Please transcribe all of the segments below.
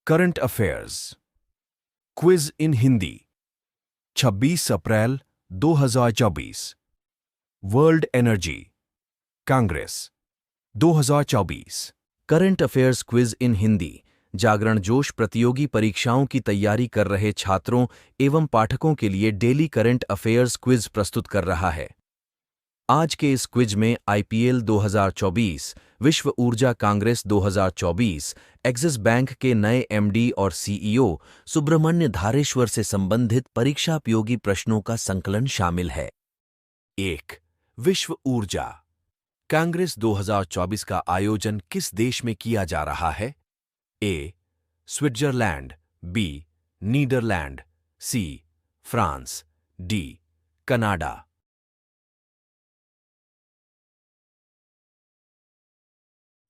Current affairs quiz in Hindi 26 April 2024 world energy congress 2024 current affairs quiz in Hindi Jagran Josh प्रतियोगी परीक्षाओं की तैयारी कर रहे छात्रों एवं पाठकों के लिए डेली करंट अफेयर्स क्विज प्रस्तुत कर रहा है। आज के इस क्विज में आईपीएल 2024, विश्व ऊर्जा कांग्रेस 2024, एक्सिस बैंक के नए एमडी और सीईओ सुब्रमण्य धारेश्वर से संबंधित परीक्षापयोगी प्रश्नों का संकलन शामिल है। 1. विश्व ऊर्जा कांग्रेस 2024 का आयोजन किस देश में किया जा रहा है? A. Switzerland, B. Netherlands, C. France, D. Canada.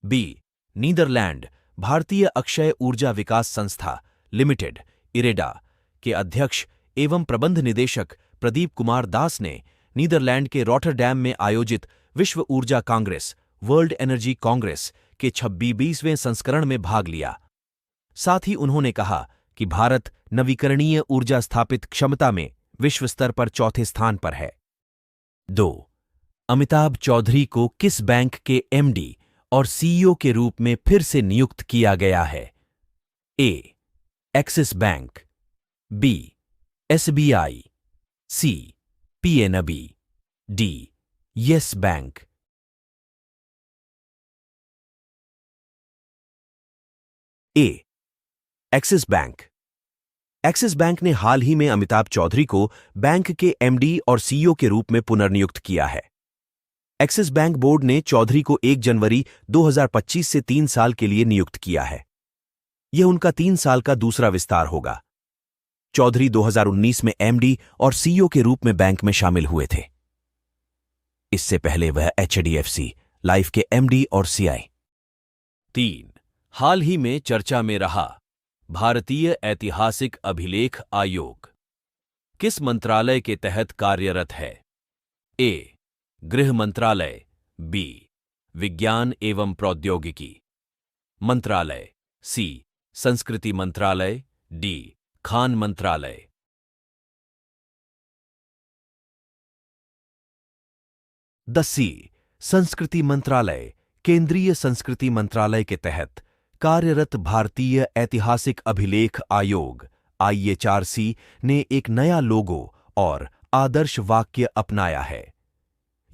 B. Netherlands. भारतीय अक्षय ऊर्जा विकास संस्था लिमिटेड इरेडा के अध्यक्ष एवं प्रबंध निदेशक प्रदीप कुमार दास ने नीदरलैंड के रॉटरडैम में आयोजित विश्व ऊर्जा कांग्रेस वर्ल्ड एनर्जी कांग्रेस के 26वें संस्करण में भाग लिया। साथ ही उन्होंने कहा कि भारत नवीकरणीय ऊर्जा स्थापित क्षमता में विश्व स्तर पर चौथे स्थान पर है। 2. अमिताभ चौधरी को किस बैंक के एमडी और सीईओ के रूप में फिर से नियुक्त किया गया है? A. Axis Bank, B. SBI, C. PNB, D. Yes Bank. A. Axis Bank. Axis Bank ने हाल ही में अमिताभ चौधरी को बैंक के एमडी और सीईओ के रूप में पुनर्नियुक्त किया है। एक्सिस बैंक बोर्ड ने चौधरी को 1 जनवरी 2025 से 3 साल के लिए नियुक्त किया है। यह उनका 3 साल का दूसरा विस्तार होगा। चौधरी 2019 में एमडी और सीईओ के रूप में बैंक में शामिल हुए थे। इससे पहले वह एचडीएफसी लाइफ के एमडी और सीआई। 3. हाल ही में चर्चा में रहा भारतीय ऐतिहासिक अभिलेख आयोग किस मंत्रालय के तहत कार्यरत है? ए. गृह मंत्रालय, बी. विज्ञान एवं प्रौद्योगिकी मंत्रालय, सी. संस्कृति मंत्रालय, डी. खान मंत्रालय। सी. संस्कृति मंत्रालय केंद्रीय संस्कृति मंत्रालय के तहत कार्यरत भारतीय ऐतिहासिक अभिलेख आयोग IHRC ने एक नया लोगो और आदर्श वाक्य अपनाया है।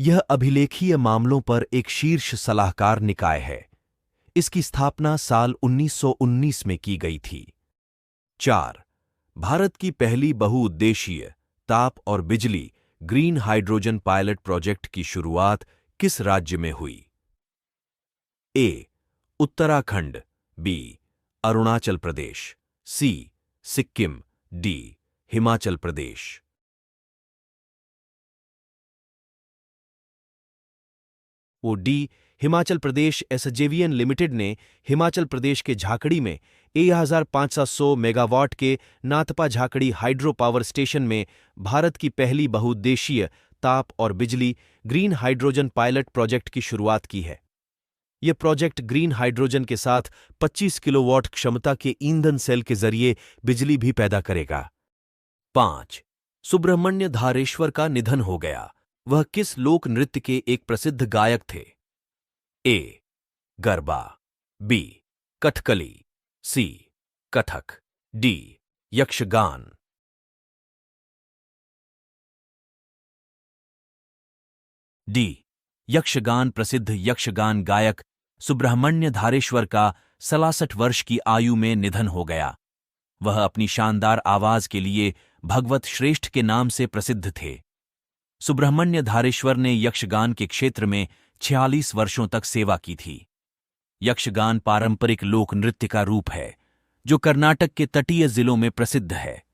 यह अभिलेखीय मामलों पर एक शीर्ष सलाहकार निकाय है। इसकी स्थापना साल 1919 में की गई थी। 4. भारत की पहली बहुउद्देशीय ताप और बिजली ग्रीन हाइड्रोजन पायलट प्रोजेक्ट की शुरुआत किस राज्य में हुई? ए. उत्तराखंड, बी. अरुणाचल प्रदेश, सी. Sikkim, D. Himachal Pradesh. D. Himachal Pradesh SJVN limited ने हिमाचल प्रदेश के झाकड़ी में 1500 मेगावाट के Nathpa Jhakri hydro power station में भारत की पहली बहुउद्देशीय ताप और बिजली ग्रीन हाइड्रोजन पायलट प्रोजेक्ट की शुरुआत की है। यह प्रोजेक्ट ग्रीन हाइड्रोजन के साथ 25 किलोवाट क्षमता के ईंधन सेल के जरिए बिजली भी पैदा करेगा। 5. सुब्रमण्य धारेश्वर का निधन हो गया। वह किस लोक नृत्य के एक प्रसिद्ध गायक थे? ए. गरबा, बी. कथकली, सी. कथक, डी. यक्षगान। डी. यक्षगान। प्रसिद्ध यक्षगान गायक सुब्रमण्य धारेश्वर का 66 वर्ष की आयु में निधन हो गया। वह अपनी शानदार आवाज के लिए भगवत श्रेष्ठ के नाम से प्रसिद्ध थे। सुब्रमण्य धारेश्वर ने यक्षगान के क्षेत्र में 46 वर्षों तक सेवा की थी। यक्षगान पारंपरिक लोक नृत्य का रूप है जो कर्नाटक के तटीय जिलों में प्रसिद्ध है।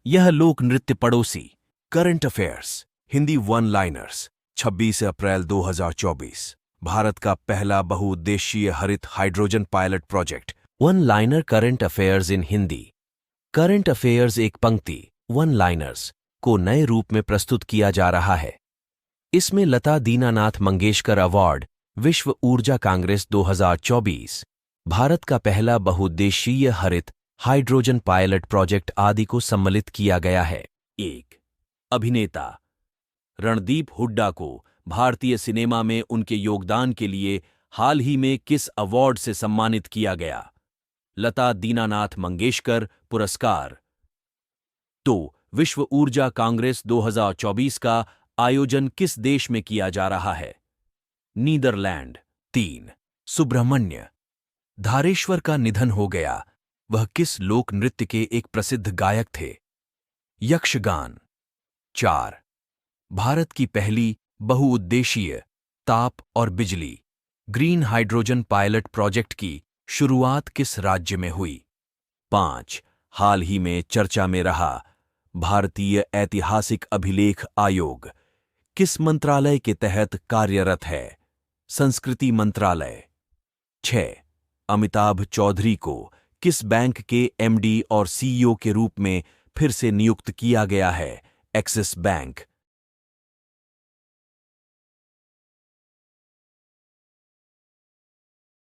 यह लोक नृत्य पड़ोसी current affairs Hindi one liners 26 April 2024 Bharat का पहला बहुउद्देशीय हरित hydrogen pilot project. One liner current affairs in Hindi. Current affairs एक पंक्ति वन लाइनर्स को नए रूप में प्रस्तुत किया जा रहा है। इसमें लता दीनानाथ मंगेशकर अवार्ड विश्व ऊर्जा कांग्रेस 2024 भारत का पहला बहुउद्देशीय हरित हाइड्रोजन पायलट प्रोजेक्ट आदि को सम्मिलित किया गया है। 1. अभिनेता रणदीप हुड्डा को भारतीय सिनेमा में उनके योगदान के लिए हाल ही में किस अवार्ड से सम्मानित किया गया? लता दीनानाथ मंगेशकर पुरस्कार। 2. विश्व ऊर्जा कांग्रेस 2024 का आयोजन किस देश में किया जा रहा है? नीदरलैंड। 3. सुब्रह्मण्य धारेश्वर का निधन हो गया, वह किस लोक नृत्य के एक प्रसिद्ध गायक थे? यक्षगान। 4. भारत की पहली बहुउद्देशीय ताप और बिजली ग्रीन हाइड्रोजन पायलट प्रोजेक्ट की शुरुआत किस राज्य में हुई? 5. हाल ही में चर्चा में रहा भारतीय ऐतिहासिक अभिलेख आयोग किस मंत्रालय के तहत कार्यरत है? संस्कृति मंत्रालय। 6. अमिताभ चौधरी को किस बैंक के एमडी और सीईओ के रूप में फिर से नियुक्त किया गया है? Axis bank.